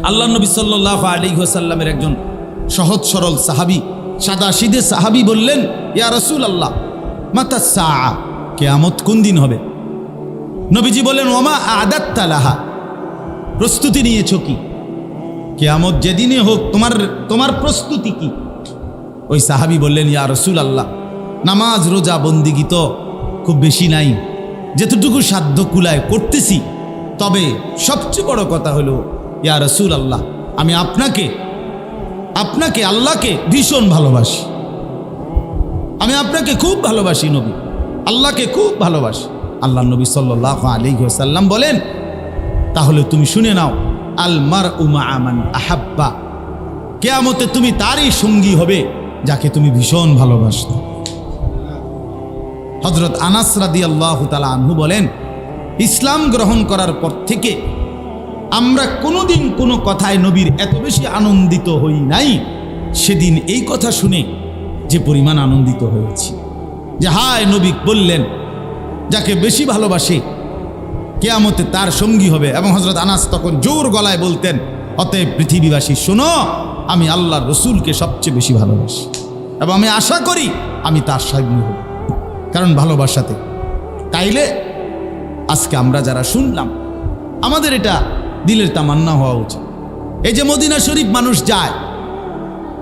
আল্লাহ নবী সাল্লাল্লাহু আলাইহি ওয়াসাল্লামের একজন সহজ সরল সাহাবী, সাদাসিধে সাহাবী বললেন, ইয়া রাসূলুল্লাহ মাতা সাআ, কিয়ামত কোন দিন হবে? নবীজি বলেন, ওমা আদাত্তা লাহা, প্রস্তুতি নিয়েছো কি? কিয়ামত যেদিনে হোক তোমার প্রস্তুতি কি? ওই সাহাবী বললেন, ইয়া রাসূলুল্লাহ নামাজ রোজা বন্দিগি তো খুব বেশি নাই, যেতটুকু সাধ্য কুলায় করতেছি। তবে সবচেয়ে বড় কথা হলো, ইয়া রাসূলুল্লাহ আমি আপনাকে আল্লাহকে ভীষণ ভালোবাসি। আমি আপনাকে খুব ভালোবাসি নবী, আল্লাহকে খুব ভালোবাসি। আল্লাহ নবী সাল্লাল্লাহু আলাইহি ওয়াসাল্লাম বলেন, তাহলে তুমি শুনে নাও, আল মারউ মা'a মান আহাব্বা, কিয়ামতে তুমি তারই সঙ্গী হবে যাকে তুমি ভীষণ ভালোবাসো। হযরত আনাস রাদিয়াল্লাহু তাআলা আনহু বলেন, ইসলাম গ্রহণ করার পর থেকে আমরা কোনোদিন কোনো কথায় নবীর এত বেশি আনন্দিত হই নাই সেদিন এই কথা শুনে যে পরিমাণ আনন্দিত হয়েছি, যে হায় নবী বললেন যাকে বেশি ভালোবাসে কিয়ামতে তার সঙ্গী হবে। এবং হযরত আনাস তখন জোর গলায় বলতেন, অতএব পৃথিবীবাসী শোনো, আমি আল্লাহর রসুলকে সবচেয়ে বেশি ভালোবাসি এবং আমি আশা করি আমি তার সঙ্গী হব, কারণ ভালোবাসাতে। তাইলে আজকে আমরা যারা শুনলাম, আমাদের এটা দিলের তামান্না হওয়া উচিত। এই যে মদিনা শরীফ মানুষ যায়,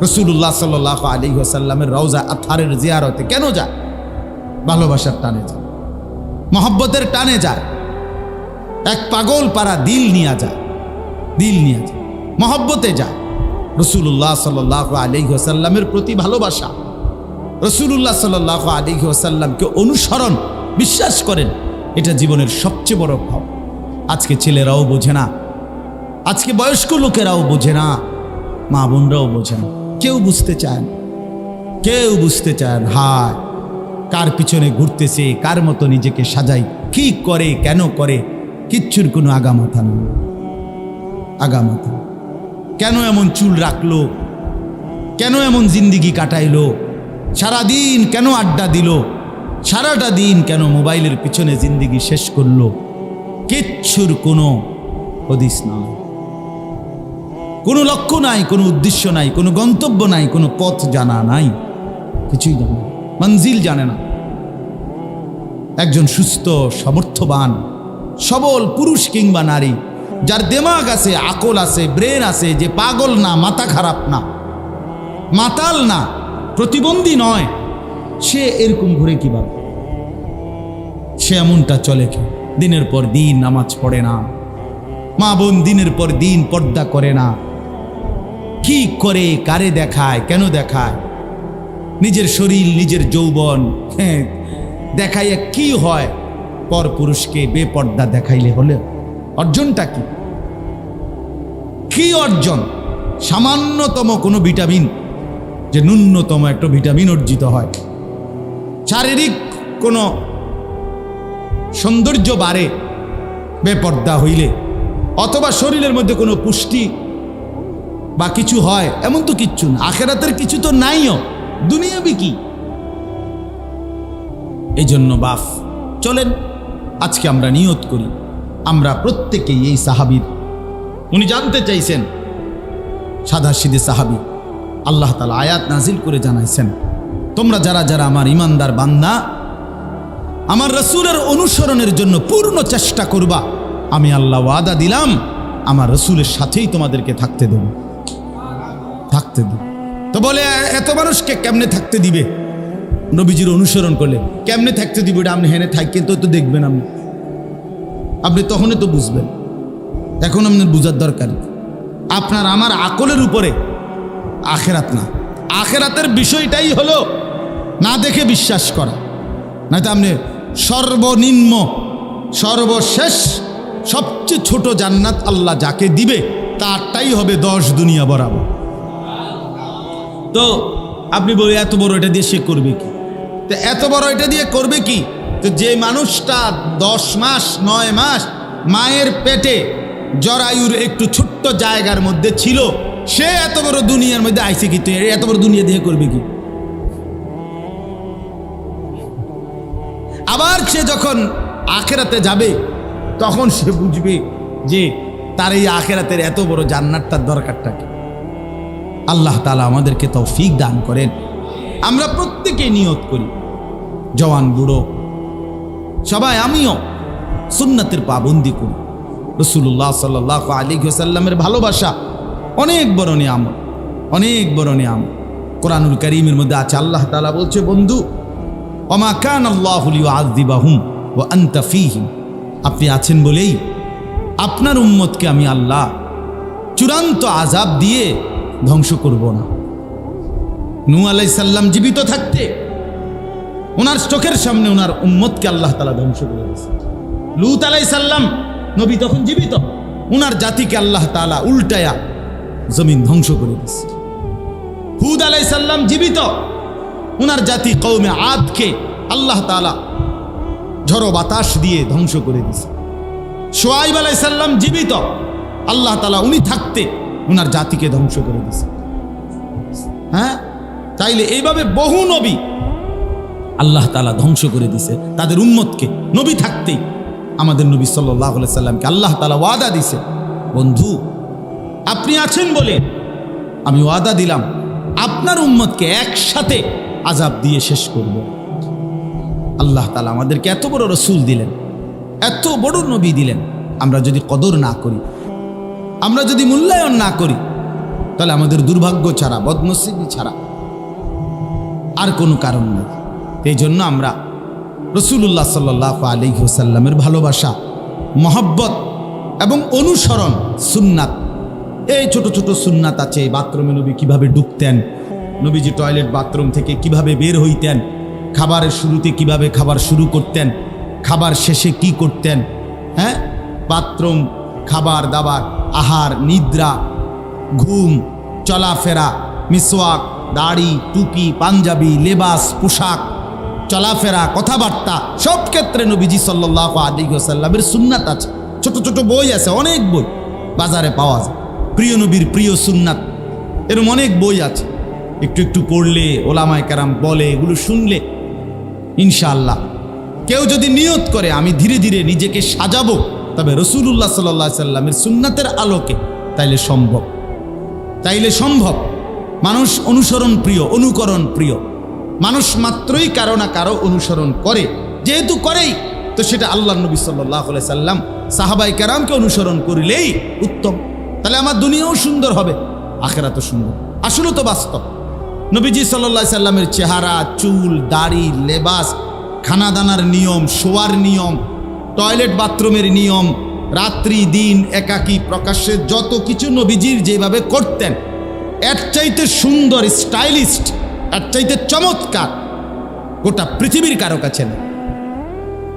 রাসূলুল্লাহ সাল্লাল্লাহু আলাইহি ওয়াসাল্লামের রওজা আতহারের জিয়ারতে কেন যায়? ভালোবাসার টানে যায়, মহব্বতের টানে যায়, এক পাগল পারা দিল নিয়ে যায়, মহব্বতে যায়। রাসূলুল্লাহ সাল্লাল্লাহু আলাইহি ওয়াসাল্লামের প্রতি ভালোবাসা, রাসূলুল্লাহ সাল্লাল্লাহু আলাইহি ওয়াসাল্লামকে অনুসরণ, বিশ্বাস করেন, এটা জীবনের সবচেয়ে বড় ভাব। আজকে ছেলেরাও বোঝে না, আজকে বয়স্ক লোকেরাও বোঝে না, মা বোনরাও বোঝে না, কেউ বুঝতে চায় না। হায় কার পিছনে ঘুরতেছে, কার মতো নিজেকে সাজাই, কি করে, কেন করে, কিচ্ছুর কোনো আগামাথা নেই। কেন এমন চুল রাখলো, কেন এমন জিন্দিগি কাটাইলো, সারাদিন কেন আড্ডা দিল, সারাটা দিন কেন মোবাইলের পিছনে জিন্দিগি শেষ করলো, কিচ্ছুর কোনো হদিস নাই, কোনো লক্ষ্য নাই, কোনো উদ্দেশ্য নাই, কোনো গন্তব্য নাই, কোনো পথ জানা নাই, কিছুই জানে না, মঞ্জিল জানে না। একজন সুস্থ সামর্থ্যবান সবল পুরুষ কিংবা নারী, যার দিমাগ আছে, আকল আছে, ব্রেন আছে, যে পাগল না, মাথা খারাপ না, মাতাল না, প্রতিবন্ধী নয়, সে এরকম ঘুরে কিভাবে? সে এমনটা চলে কি? দিনের পর দিন নামাজ পড়ে না, মা বোন দিনের পর দিন পর্দা করে না, কি করে, কারে দেখায়, কেন দেখায়, নিজের শরীর, নিজের যৌবন দেখাইয়া কি হয়? পর পুরুষকে বেপর্দা দেখাইলে হলে অর্জনটা কি অর্জন? সামান্যতম কোনো ভিটামিন, যে ন্যূনতম একটা ভিটামিন অর্জিত হয়, শারীরিক কোনো সৌন্দর্য বাড়ে বেপর্দা হইলে, অথবা শরীরের মধ্যে কোনো পুষ্টি বা কিছু হয়, এমন তো কিচ্ছু না। আখেরাতের কিছু তো নাইও, দুনিয়াবি কি? এই জন্য বাপ চলেন আজকে আমরা নিয়ত করি, আমরা প্রত্যেকেই এই সাহাবীর, উনি জানতে চাইছেন, সাদাসিধে সাহাবী, আল্লাহ তাআলা আয়াত নাজিল করে জানাইছেন, তোমরা যারা যারা আমার ইমানদার বান্দা, আমার রাসূলের অনুসরণের জন্য পূর্ণ চেষ্টা করবা, আমি আল্লাহ ওয়াদা দিলাম আমার রাসূলের সাথেই তোমাদেরকে থাকতে দেব। তো বলে, এত মানুষকে কেমনে থাকতে দিবে? নবীজির অনুসরণ করলে কেমনে থাকতে দিবে? এটা আপনি হেনে থাকেন তো দেখবেন, আপনি তখনই তো বুঝবেন। এখন আপনার বুঝার দরকার, আপনার আমার আকলের উপরে আখেরাত না, আখেরাতের বিষয়টাই হলো না দেখে বিশ্বাস করা। নয়তো আপনি সর্বনিম্ন, সর্বশেষ, সবচেয়ে ছোট জান্নাত আল্লাহ যাকে দিবে তারটাই হবে 10 দুনিয়া বরাবর। তো আপনি বলে এত বড় এটা দিয়ে সে করবে কি? তো এত বড় এটা দিয়ে করবে কি? তো যে মানুষটা 10 মাস 9 মাস মায়ের পেটে জরায়ুর একটু ছোট্ট জায়গার মধ্যে ছিল, সে এত বড় দুনিয়ার মধ্যে আইছে কি? তো এত বড় দুনিয়া দিয়ে করবে কি? আবার সে যখন আখেরাতে যাবে তখন সে বুঝবে যে তার এই আখেরাতের এত বড় জান্নাতটার দরকারটা কি? আল্লাহ তাআলা আমাদেরকে তৌফিক দান করেন। আমরা প্রত্যেকেই নিয়ত করি, জওয়ান বুড়ো সবাই, আমিও সুন্নাতের পাবন্দি করি। রাসূলুল্লাহ সাল্লাল্লাহু আলাইহি ওয়াসাল্লামের ভালোবাসা অনেক বড় নিয়ামত, অনেক বড় নিয়ামত। কোরআনুল কারীমের মধ্যে আছে, আল্লাহ তাআলা বলছে, বন্ধু ওমা কানাল্লাহু লিউআযিবাহুম ওয়া আনতা ফীহিম, আপনি আছেন বলেই আপনার উম্মতকে আমি আল্লাহ চূড়ান্ত আযাব দিয়ে ধ্বংস করব না। নূহ আলাইহিস সালাম জীবিত থাকতে ওনার চোখের সামনে ওনার উম্মতকে আল্লাহ তাআলা ধ্বংস করে দিয়েছে। লূত আলাইহিস সালাম নবী তখন জীবিত, ওনার জাতিকে আল্লাহ তাআলা উল্টায়া জমিন ধ্বংস করে দিয়েছে। হুদ আলাইহিস সালাম জীবিত, ওনার জাতি কওমে আদকে আল্লাহ তাআলা ঝড়ো বাতাস দিয়ে ধ্বংস করে দিয়েছে। শুআয়ব আলাইহিস সালাম জীবিত, আল্লাহ তাআলা উনি থাকতে ওনার জাতিকে ধ্বংস করে দিয়েছে। হ্যাঁ, তাইলে এইভাবে বহু নবী আল্লাহ তাআলা ধ্বংস করে দিয়েছে তাদের উম্মতকে। নবী থাকতেই আমাদের নবী সাল্লাল্লাহু আলাইহি সাল্লামকে আল্লাহ তাআলা ওয়াদা দিয়েছে, বন্ধু আপনি আছেন বলে আমি ওয়াদা দিলাম আপনার উম্মতকে একসাথে আযাব দিয়ে শেষ করব। আল্লাহ তাআলা আমাদেরকে এত বড় রাসূল দিলেন, এত বড় নবী দিলেন, আমরা যদি কদর না করি, আমরা যদি মূল্যায়ন না করি, তাহলে আমাদের দুর্ভাগ্য ছাড়া, বদনসিবি ছাড়া আর কোনো কারণ নেই। এই জন্য আমরা রাসূলুল্লাহ সাল্লাল্লাহু আলাইহি ওয়াসাল্লামের ভালোবাসা, মহব্বত এবং অনুসরণ, সুন্নাত, এই ছোট ছোট সুন্নাত আছে। বাথরুমে নবী কিভাবে ঢুকতেন, নবীজি টয়লেট বাথরুম থেকে কিভাবে বের হইতেন, খাবারের শুরুতে কিভাবে খাবার শুরু করতেন, খাবার শেষে কি করতেন, হ্যাঁ, বাথরুম, খাবার দাবার, আহার, নিদ্রা, ঘুম, চলাফেরা, মিসওয়াক, দাড়ি, টুপি, পাঞ্জাবি, লেবাস, পোশাক, চলাফেরা, কথাবার্তা, সব ক্ষেত্রে নবীজি সাল্লাল্লাহু আলাইহি ওয়াসাল্লামের সুন্নাত আছে। ছোট ছোট বই আছে, অনেক বই বাজারে পাওয়া যায়, প্রিয় নবীর প্রিয় সুন্নাত, এরকম অনেক বই আছে। একটু একটু পড়লে, ওলামায়ে কেরাম বলে, এগুলো শুনলে ইনশাআল্লাহ কেউ যদি নিয়ত করে আমি ধীরে ধীরে নিজেকে সাজাবো তবে রাসূলুল্লাহ সাল্লাল্লাহু আলাইহি সাল্লামের সুন্নাতের আলোকে, তাইলে সম্ভব, তাইলে সম্ভব। মানুষ অনুসরণ প্রিয়, অনুকরণ প্রিয়, মানুষ মাত্রই কারো না কারো অনুসরণ করে, যেহেতু করেই তো সেটা আল্লাহর নবী সাল্লাল্লাহু আলাইহি সাল্লাম, সাহাবায়ে কেরামকে অনুসরণ করলেই উত্তম। তাহলে আমার দুনিয়াও সুন্দর হবে, আখিরাতও সুন্দর। আসলে তো বাস্তব, নবীজি সাল্লাল্লাহু আলাইহি সাল্লামের চেহারা, চুল, দাড়ি, লেবাস, খানাদানার নিয়ম, শোয়ার নিয়ম, টয়লেট বাথরুমের নিয়ম, রাত্রি দিন একাকী প্রকাশ্যে যত কিছু নবীজির যেভাবে করতেন, এর চাইতে সুন্দর, স্টাইলিস্ট, এর চাইতে চমৎকার গোটা পৃথিবীর কারো কাছে না।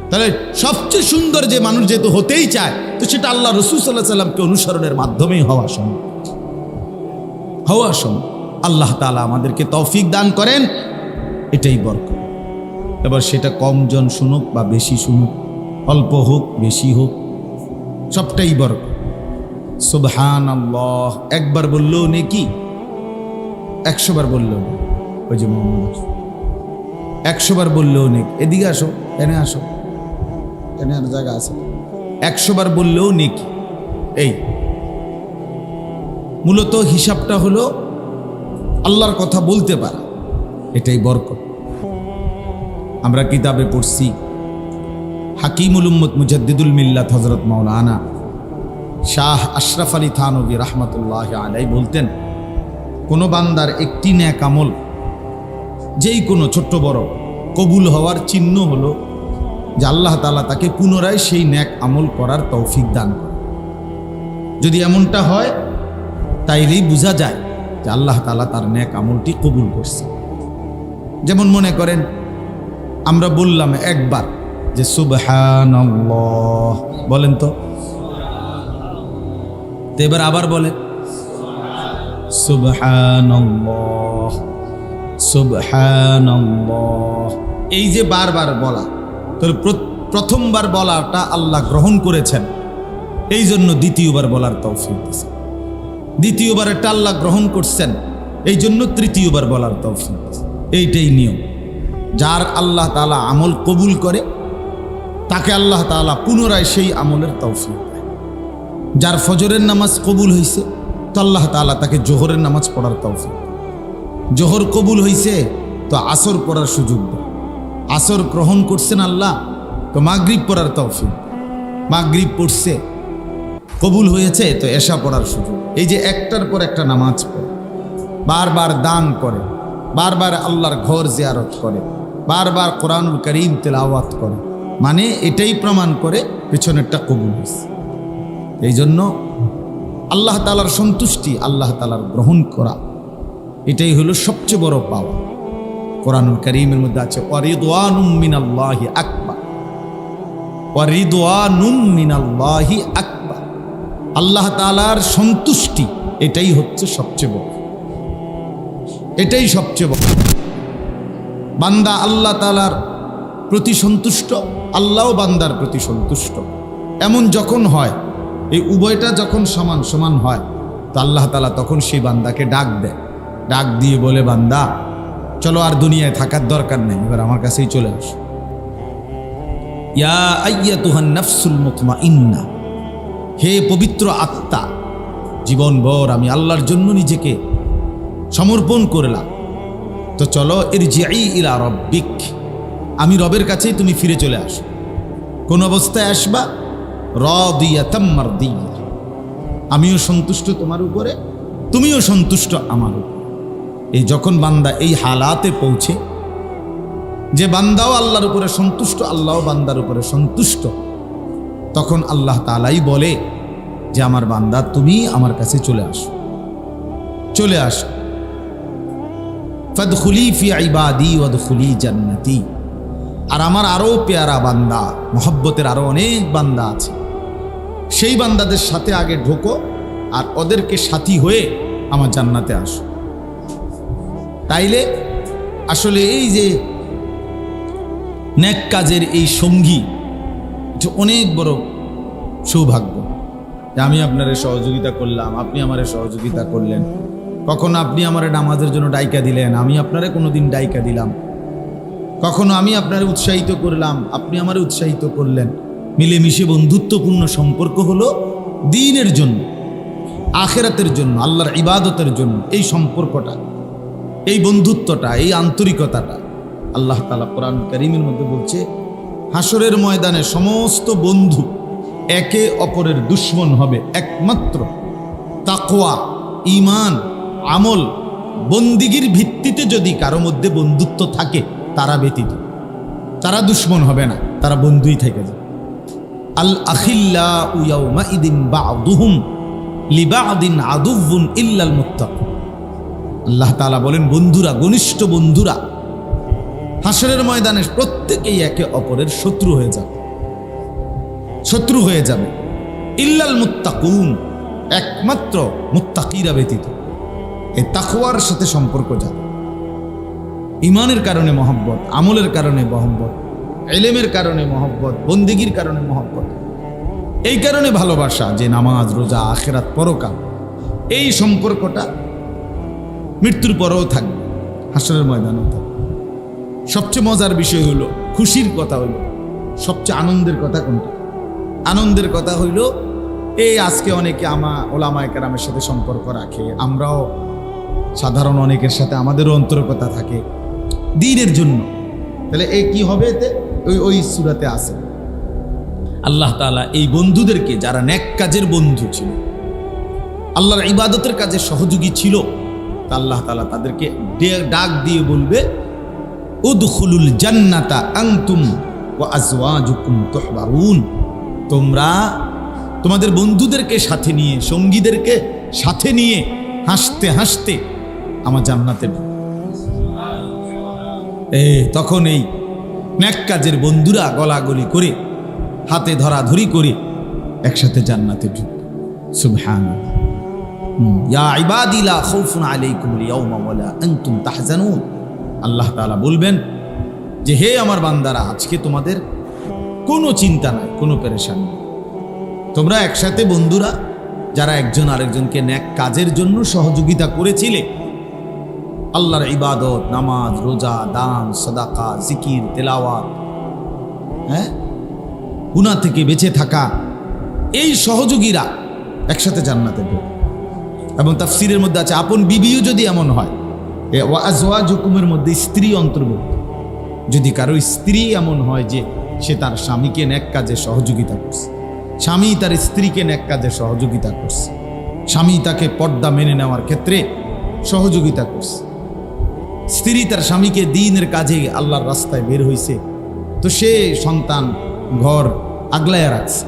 তাহলে সবচেয়ে সুন্দর যে মানুষ যেহেতু হতেই চায়, তো সেটা আল্লাহ রাসূল সাল্লাল্লাহু আলাইহি সাল্লামকে অনুসরণের মাধ্যমেই হওয়া সম্ভব, হওয়া সম্ভব। আল্লাহ তাআলা আমাদেরকে তৌফিক দান করেন, এটাই বরকত। এবার সেটা কম জন শুনুক বা বেশি শুনুক, অল্প হোক বেশি হোক, সবটাই বরকত। সুবহানাল্লাহ একবার বললেও নেকি, 100 বার বললেও নেকি। ওই যে মোহাম্মদ 100 বার বললেও নেকি। এদিকে আসো, এনে আসো, এনে আর জায়গা আছে। 100 বার বললেও নেকি। এই মূলত হিসাবটা হলো আল্লাহর কথা বলতে পারা, এটাই বরকত। আমরা কিতাবে পড়ছি, হাকিমুল উম্মত মুজাদ্দিদুল মিল্লাত হযরত মাওলানা শাহ আশরাফ আলী থানভী রাহমাতুল্লাহি আলাইহি বলতেন, কোনো বান্দার একটি নেক আমল, যেই কোনো ছোট্ট বড়, কবুল হওয়ার চিহ্ন হলো যে আল্লাহ তাআলা তাকে পুনরায় সেই নেক আমল করার তৌফিক দান করে। যদি এমনটা হয় তাইলেই বোঝা যায় যে আল্লাহ তাআলা তার নেক আমলটি কবুল করছে। যেমন মনে করেন আমরা বললাম একবার যে সুবহানাল্লাহ, বলেন তো এবার আবার বলেন সুবহানাল্লাহ, সুবহানাল্লাহ। এই যে বারবার বলা, তাহলে প্রথমবার বলাটা আল্লাহ গ্রহণ করেছেন, এই জন্য দ্বিতীয়বার বলার তৌফিক দিয়েছেন। দ্বিতীয়বার এটা আল্লাহ গ্রহণ করছেন, এই জন্য তৃতীয়বার বলার তৌফিক দিয়েছেন। এইটাই নিয়ম। যার আল্লাহ তাআলা আমল কবুল করে তাকে আল্লাহ তাআলা পুনরায় সেই আমলের তৌফিক দেয়। যার ফজরের নামাজ কবুল হয়েছে তো আল্লাহ তাআলা তাকে জোহরের নামাজ পড়ার তৌফিক, জোহর কবুল হয়েছে তো আসর পড়ার সুযোগ দেয়, আসর গ্রহণ করছেন আল্লাহ তো মাগরিব পড়ার তৌফিক, মাগরিব পড়ছে কবুল হয়েছে তো এশা পড়ার সুযোগ। এই যে একটার পর একটা নামাজ পড়ে, বারবার দান করে, বারবার আল্লাহর ঘর জিয়ারত করে, বারবার কোরআনুল কারীম তেলাওয়াত করে, মানে এটাই প্রমাণ করে পেছনেরটা কবুল হয়েছে। এই জন্য আল্লাহ তাআলার সন্তুষ্টি, আল্লাহ তাআলার গ্রহণ করা, এটাই হলো সবচেয়ে বড় পাওয়া। কোরআনুল কারীমের মধ্যে আছে ওয়ারিদওয়ানুম মিনাল্লাহি আকবার, ওয়ারিদওয়ানুম মিনাল্লাহি আকবার। আল্লাহ তাআলার সন্তুষ্টি এটাই হচ্ছে সবচেয়ে বড়, এটাই সবচেয়ে বড়। বান্দা আল্লাহ তাআলার প্রতি সন্তুষ্ট, আল্লাহও বান্দার প্রতি সন্তুষ্ট। এমন যখন হয়, এই উভয়টা যখন সমান সমান হয়, তো আল্লাহ তাআলা তখন সেই বান্দাকে ডাক দেয়, ডাক দিয়ে বলে, বান্দা চলো আর দুনিয়ায় থাকার দরকার নেই, এবার আমার কাছেই চলে আসো। ইয়া আইয়াতুহান নাফসুল মুতমাইন্না, হে পবিত্র আত্মা, জীবনভর আমি আল্লাহর জন্য নিজেকে সমর্পণ করলাম, তো চলো ইরজিই ইলা রাব্বিক, আমি রবের কাছেই তুমি ফিরে চলে আসো। কোন অবস্থায় আসবা? রাদিয়াতাম মারদিয়া, আমিও সন্তুষ্ট তোমার উপরে, তুমিও সন্তুষ্ট আমার উপরে। এই যখন বান্দা এই হালাতে পৌঁছে যে বান্দাও আল্লাহর উপরে সন্তুষ্ট, আল্লাহও বান্দার উপরে সন্তুষ্ট, তখন আল্লাহ তাআলাই বলে যে আমার বান্দা তুমি আমার কাছে চলে আসো, চলে আসো। ফাদখুলি ফি ইবাদি ওয়াদখুলি জান্নাতি। আর আমার আরো পেয়ারা বান্দা, মহব্বতের আরো অনেক বান্দা আছে, সেই বান্দাদের সাথে আগে ঢোকো আর ওদেরকে সাথী হয়ে আমার জান্নাতে আসো। তাইলে আসলে এই যে নেক কাজের এই সঙ্গী, এটা অনেক বড় সৌভাগ্য যে আমি আপনারে সহযোগিতা করলাম, আপনি আমারে সহযোগিতা করলেন। কখনো আপনি আমারে নামাজের জন্য ডাইকা দিলেন, আমি আপনারে কোনোদিন ডাইকা দিলাম। কখনো আমি আপনারে উৎসাহিত করলাম, আপনি আমারে উৎসাহিত করলেন। মিলেমিশে বন্ধুত্বপূর্ণ সম্পর্ক হলো দ্বীনের জন্য, আখিরাতের জন্য, আল্লাহর ইবাদতের জন্য। এই সম্পর্কটা, এই বন্ধুত্বটা, এই আন্তরিকতাটা আল্লাহ তাআলা কোরআন কারীমের মধ্যে বলছে, হাসরের ময়দানে সমস্ত বন্ধু একে অপরের দুশমন হবে একমাত্র তাকওয়া, ঈমান, আমল, বন্দিগির ভিত্তিতে যদি কারো মধ্যে বন্ধুত্ব থাকে তারা ব্যতীত, তারা দুশমন হবে না, তারা বন্ধুই থেকে যাবে। আল আখিল্লাউ ইয়াউমাইদিন বা'দুহুম লিবা'দিন আদুউন ইল্লাল মুত্তাকুন। আল্লাহ তাআলা বলেন, বন্ধুরা, ঘনিষ্ঠ বন্ধুরা হাসরের ময়দানে প্রত্যেকেই একে অপরের শত্রু হয়ে যাবে, শত্রু হয়ে যাবে। ইল্লাল মুত্তাকুন, একমাত্র মুত্তাকিরা ব্যতীত। এই তাকওয়ার সাথে সম্পর্ক যাবে, ঈমানের কারণে মহব্বত, আমলের কারণে মহব্বত, ইলমের কারণে মহব্বত, বন্দেগীর কারণে মহব্বত, এই কারণে ভালোবাসা যে নামাজ, রোজা, আখিরাত, পরকাল, এই সম্পর্কটা মৃত্যুর পরেও থাকবে, হাসরের ময়দানেও থাকবে। সবচেয়ে মজার বিষয় হলো, খুশির কথা হইল, সবচেয়ে আনন্দের কথা কোনটা? আনন্দের কথা হইল এই আজকে অনেকে ওলামায়ে কেরামের সাথে সম্পর্ক রাখে, আমরাও সাধারণ অনেকের সাথে আমাদেরও অন্তরকতা থাকে দ্বীনের জন্য। তাহলে এই কি হবে? এতে ওই সূরাতে আছে আল্লাহ তাআলা এই বন্ধুদেরকে, যারা নেক কাজের বন্ধু ছিল, আল্লাহর ইবাদতের কাজে সহযোগী ছিল, তা আল্লাহ তাআলা তাদেরকে ডাক দিয়ে বলবে, উদখুলুল জান্নাতা আনতুম ওয়া আজওয়াজুকুম তুহবারুন। তোমরা তোমাদের বন্ধুদেরকে সাথে নিয়ে, সঙ্গীদেরকে সাথে নিয়ে হাসতে হাসতে আমার জান্নাতে ঢুকো। তখন এই নেক কাজের বন্ধুরা গলাগলি করে, হাতে ধরাধরি করে একসাথে জান্নাতে ঢুকবে। সুবহানাল্লাহ। ইয়া ইবাদি লা খাউফুন আলাইকুমুল ইয়াওমা ওয়া লা আনতুম তাহজানুন। আল্লাহ তাআলা বলবেন যে, হে আমার বান্দারা, আজকে তোমাদের কোনো চিন্তা নাই, কোনো পেরেশানি নেই। তোমরা একসাথে বন্ধুরা যারা একজন আরেকজনকে নেক কাজের জন্য সহযোগিতা করেছিলে, আল্লাহর ইবাদত, নামাজ, রোজা, দান, সাদাকা, জিকির, তেলাওয়াত, গুনাহ থেকে বেঁচে থাকা, এই সহযোগীরা একসাথে জান্নাতে ঢুকবে। এবং তাফসীরের মধ্যে আছে আপন বিবিও যদি এমন হয়, ওয়া আজওয়াজুকুমের মধ্যে স্ত্রী অন্তর্ভুক্ত, যদি কারো স্ত্রী এমন হয় যে সে তার স্বামীকে নেক কাজে সহযোগিতা করছে, স্বামী তার স্ত্রীকে নেক কাজে সহযোগিতা করছে, স্বামী তাকে পর্দা মেনে নেওয়ার ক্ষেত্রে সহযোগিতা করছে, স্ত্রী তার স্বামীকে দ্বীনের কাজে আল্লাহর রাস্তায় বের হইছে, তো সে সন্তান ঘর আগলায় রাখছে,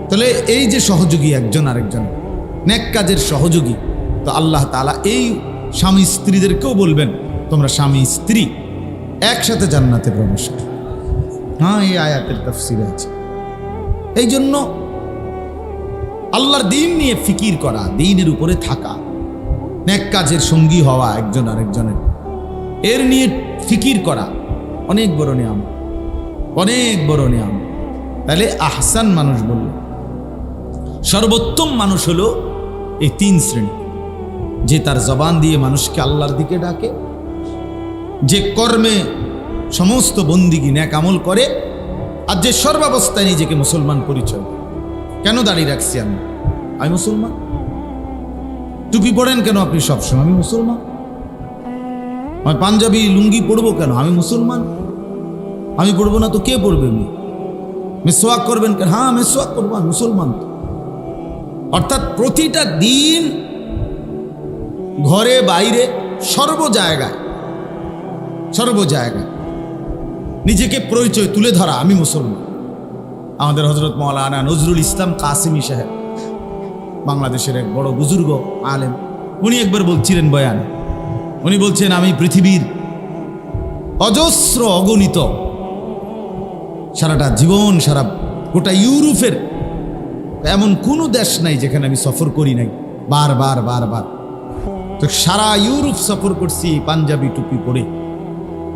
তাহলে এই যে সহযোগী একজন আরেকজন নেক কাজের সহযোগী, তো আল্লাহ তাআলা এই স্বামী স্ত্রীদেরকেও বলবেন তোমরা স্বামী স্ত্রী একসাথে জান্নাতে প্রবেশ করো। হ্যাঁ, এই আয়াতের তাফসীরে আছে। এই জন্য আল্লাহর দ্বীন নিয়ে ফিকির করা, দ্বীনের উপরে থাকা, নেক কাজের সঙ্গী হওয়া একজন আরেকজনের, এর নিয়ে ফিকির করা অনেক বড় নিয়ামত, অনেক বড় নিয়ামত। তাহলে আহসান মানুষ বলল, সর্বোত্তম মানুষ হলো এই তিন শ্রেণী, যে তার জবান দিয়ে মানুষকে আল্লাহর দিকে ডাকে, যে কর্মে সমস্ত বন্দিগি নেক আমল করে, আর যে সর্বাবস্থায় নিজেকে মুসলমান পরিচয়। কেন দাঁড়িয়ে রাখছি আমি মুসলমান? টুপি পড়েন কেন আপনি সবসময়? আমি মুসলমান। আমি পাঞ্জাবি লুঙ্গি পরবো কেন? আমি মুসলমান। আমি পড়বো না তো কে পড়বে? মেসওয়াক করবেন কেন? হ্যাঁ, মেসওয়াক করবো, আমি মুসলমান। অর্থাৎ প্রতিটা দিন ঘরে বাইরে সর্ব জায়গায় নিজেকে পরিচয় তুলে ধরা, আমি মুসলমান। আমাদের হযরত মাওলানা নজরুল ইসলাম কাসেমি সাহেব, বাংলাদেশের এক বড় বুজুর্গ আলেম, উনি একবার বলছিলেন বয়ানে, উনি বলছেন আমি পৃথিবীর অজস্র অগণিত সারাটা জীবন, সারা গোটা ইউরোপের এমন কোনো দেশ নাই যেখানে আমি সফর করি নাই, বারবার। তো সারা ইউরোপ সফর করছি পাঞ্জাবি টুপি পরে।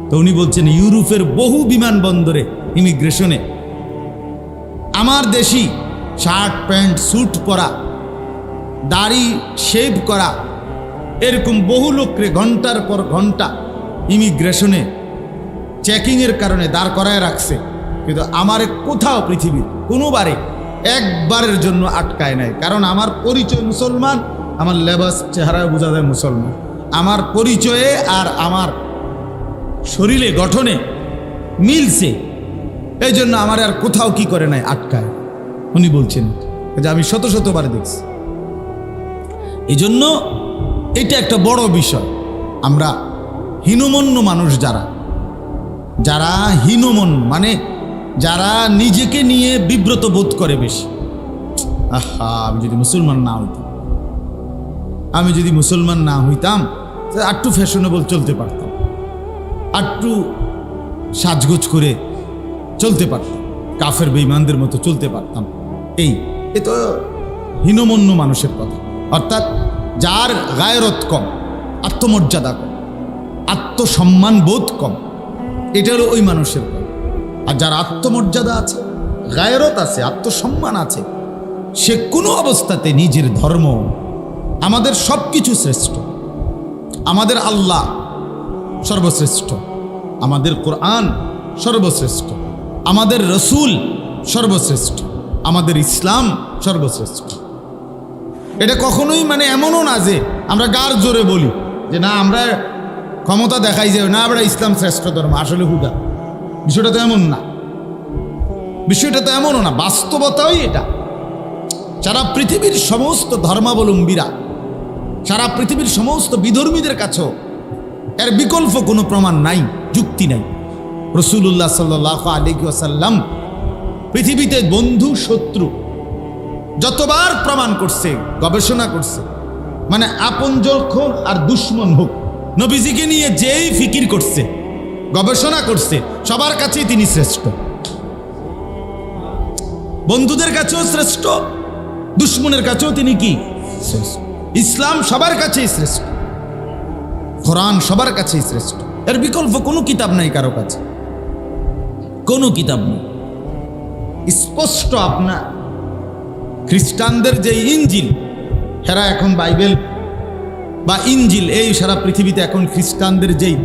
তো উনি বলছেন ইউরোপের বহু বিমানবন্দরে ইমিগ্রেশনে আমার দেশি শার্ট প্যান্ট স্যুট পরা, দাড়ি শেভ করা, এরকম বহু লোককে ঘন্টার পর ঘন্টা ইমিগ্রেশনে চেকিংয়ের কারণে দাঁড় করায় রাখছে, কিন্তু আমার কোথাও পৃথিবীর কোনোবারে একবারের জন্য আটকায় নাই। কারণ আমার পরিচয় মুসলমান, আমার লেবাস চেহারায় বোঝা যায় মুসলমান, আমার পরিচয়ে আর আমার শরীরে গঠনে মিলছে, এই জন্য আমার আর কোথাও কি করে নাই, আটকায়। উনি বলছেন যে আমি শতবার দেখছি। এই জন্য এটা একটা বড় বিষয়। আমরা হীনমন্য মানুষ, যারা হীনমন মানে যারা নিজেকে নিয়ে বিব্রত বোধ করে বেশি, আমি যদি মুসলমান না হইতাম, আরটু ফ্যাশনেবল চলতে পারতাম, আরটু সাজগোজ করে চলতে পারতাম, কাফের বেঈমানদের মতো চলতে পারতাম। এ তো হীনমন্য মানুষের কথা। অর্থাৎ যার গায়রত কম, আত্মমর্যাদা কম, আত্মসম্মান বোধ কম, এটা হলো ওই মানুষের কথা। আর যার আত্মমর্যাদা আছে, গায়রত আছে, আত্মসম্মান আছে, সে কোনো অবস্থাতে নিজের ধর্ম, আমাদের সব কিছু শ্রেষ্ঠ, আমাদের আল্লাহ সর্বশ্রেষ্ঠ, আমাদের কোরআন সর্বশ্রেষ্ঠ, আমাদের রসুল সর্বশ্রেষ্ঠ, আমাদের ইসলাম সর্বশ্রেষ্ঠ। এটা কখনোই মানে এমনও না যে আমরা গার জোরে বলি যে না আমরা ক্ষমতা দেখাই যাবে না, আমরা ইসলাম শ্রেষ্ঠ ধর্ম, আসলে হুদা। বিষয়টা তো এমনও না, বাস্তবতাই এটা। সারা পৃথিবীর সমস্ত ধর্মাবলম্বীরা, সারা পৃথিবীর সমস্ত বিধর্মীদের কাছেও এর বিকল্প কোনো প্রমাণ নাই, যুক্তি নাই। রাসূলুল্লাহ সাল্লাল্লাহু আলাইহি ওয়াসাল্লাম পৃথিবীতে বন্ধু শত্রু যতবার প্রমাণ করছে, গবেষণা করছে, মানে আপনজন হোক আর দুশ্মন হোক, নবীজিকে নিয়ে যেই ফিকির করছে, গবেষণা করছে, সবার কাছেই তিনি শ্রেষ্ঠ। বন্ধুদের কাছেও শ্রেষ্ঠ, দুশ্মনের কাছেও তিনি কি শ্রেষ্ঠ। ইসলাম সবার কাছেই শ্রেষ্ঠ, কোরআন সবার কাছেই শ্রেষ্ঠ। এর বিকল্প কোনো কিতাব নাই কারো কাছে, কোনো কিতাব নেই। স্পষ্ট আপনার খ্রিস্টানদের যে ইনজিল, এরা এখন বাইবেল বা ইনজিল, এই সারা পৃথিবীতে এখন খ্রিস্টানদের যেই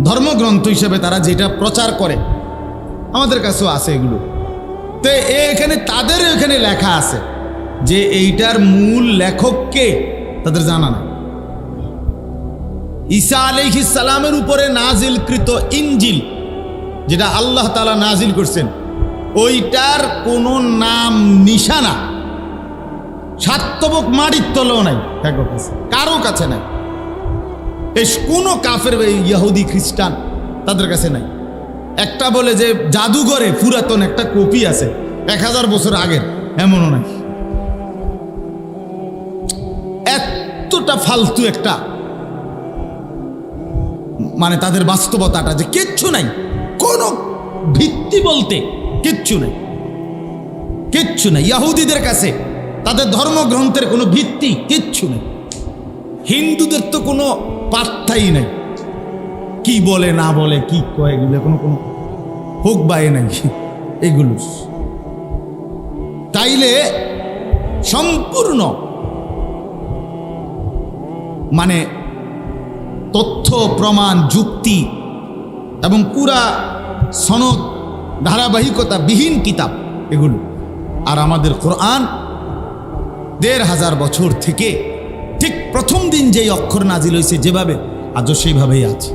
ধর্মগ্রন্থ হিসেবে তারা যেটা প্রচার করে, আমাদের কাছেও আছে এগুলো। তো এখানে তাদের এখানে লেখা আছে যে এইটার মূল লেখক কে তাদের জানা নাই। ঈসা আলাইহিস সালামের উপরে নাজিলকৃত ইনজিল, যেটা আল্লাহ তাআলা নাজিল করছেন, ওইটার কোনো নাম নিশানা সাতবক মাটির তলেও নাই, কারো কাছে নাই। কোনো কাফের ইহুদি খ্রিস্টান তাদের কাছে নাই। একটা বলে যে জাদুঘরে পুরাতন একটা কপি আছে 1000 বছর আগের, এমনও নাই। এতটা ফালতু একটা মানে তাদের বাস্তবতাটা যে কিচ্ছু নাই, কোনো ভিত্তি বলতে কিচ্ছু নাই, কিচ্ছু নাই। ইহুদিদের কাছে তাদের ধর্মগ্রন্থের কোনো ভিত্তি কিচ্ছু নেই। হিন্দুদের তো কোনো পাত্তাই নাই, কি বলে না বলে, কি কয়, এগুলো কোনো কোনো হোক বায়ে নাই এগুলো। তাইলে সম্পূর্ণ মানে তথ্য প্রমাণ যুক্তি এবং পুরা সনদ ধারাবাহিকতা বিহীন কিতাব এগুলো। আর আমাদের কোরআন 1500 বছর থেকে ঠিক প্রথম দিন যেই অক্ষর নাজিল হয়েছে যেভাবে, আজও সেইভাবেই আছে।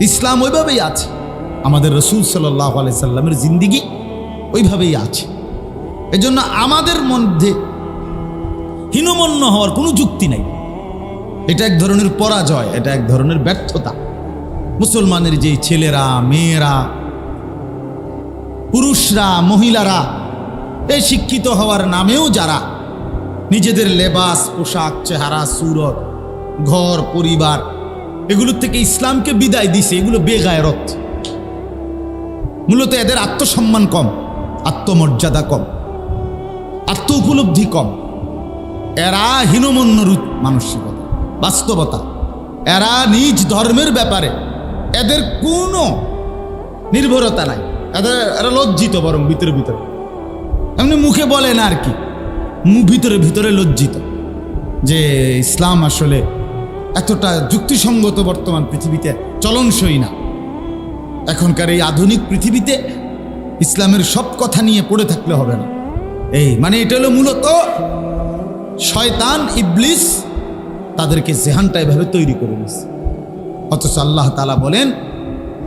ইসলাম ওইভাবেই আছে, আমাদের রাসূল সাল্লাল্লাহু আলাইহি সাল্লামের জিন্দেগি ওইভাবেই আছে। এজন্য আমাদের মধ্যে হীনমন্য হওয়ার কোনো যুক্তি নাই। এটা এক ধরনের পরাজয়, এটা এক ধরনের ব্যর্থতা। মুসলমানের যে ছেলেরা, মেয়েরা, পুরুষরা, মহিলারা এই শিক্ষিত হওয়ার নামেও যারা নিজেদের লেবাস, পোশাক, চেহারা, সুরত, ঘর, পরিবার এগুলোর থেকে ইসলামকে বিদায় দিছে, এগুলো বেগায়রত। মূলত এদের আত্মসম্মান কম, আত্মমর্যাদা কম, আত্ম উপলব্ধি কম। এরা হীনমন্য মানসিকতা, বাস্তবতা। এরা নিজ ধর্মের ব্যাপারে এদের কোনো নির্ভরতা নাই। এরা লজ্জিত, বরং ভিতরে ভিতরে, এমনি মুখে বলে না আর কি, ভিতরে ভিতরে লজ্জিত যে ইসলাম আসলে এতটা যুক্তিসঙ্গত বর্তমান পৃথিবীতে চলনসই না। এখনকার এই আধুনিক পৃথিবীতে ইসলামের সব কথা নিয়ে পড়ে থাকলে হবে না। এই মানে এটা হলো মূলত শয়তান, ইবলিস তাদেরকে জেহানটা এভাবে তৈরি করে দিয়েছে। অথচ আল্লাহ তাআলা বলেন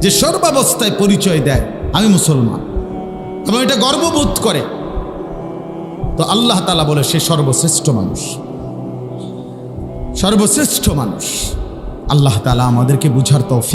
যে সর্বাবস্থায় পরিচয় দেয় আমি মুসলমান এবং এটা গর্ববোধ করে, তো আল্লাহ তাআলা বলে সে সর্বশ্রেষ্ঠ মানুষ, সর্বশ্রেষ্ঠ মানুষ। আল্লাহ তাআলা আমাদেরকে বুঝার তৌফিক